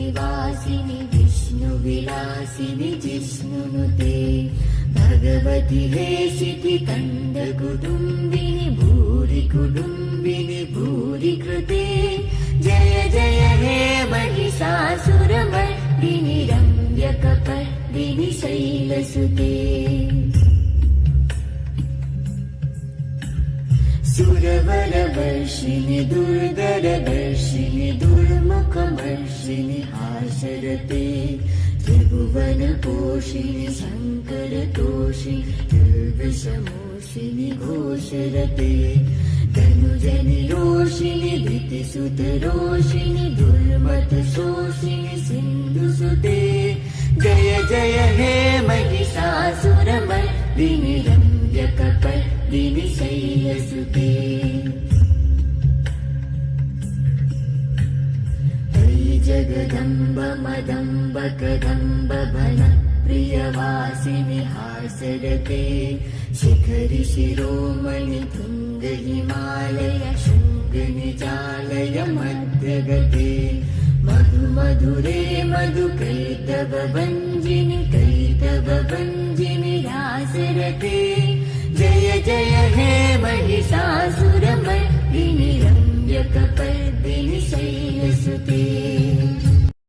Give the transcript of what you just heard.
निवासिनि विष्णुविलासिनि जिष्णुनुते भगवति हेशिति कन्दकुटुम्बिनि भूरि कुटुम्बिनि भूरि कृते जय जय हे महिषासुरमर्दिनि रम्यकपर्दिनि शैलसुते सुरवरवर्षिणि दुर्धरदर्शिनि दुर्मुखमर्षिणि हासरते त्रिभुवनपोषिणि शङ्करतोषिणि दुर्विषमोषिणि घोषरते धनुजनिरोषिणि धृतिसुतरोषिणि दुर्मतशोषिणि सिन्धुसुते जय जय हे महिषासुरमर्दिनि रम्यकपर्दिनि शैलसुते जगदम्ब मदम्ब कदम्ब बल प्रियवासिनि हासरते शिखरि शिरोमणि तुङ्ग हिमालय शृङ्ग निजालय मध्यगते मधु मधुरे मधु कैतव भञ्जिनि रासरते जय जय हे महिषासुरमर्दिनि रम्यकपर्दिनि शैलसुते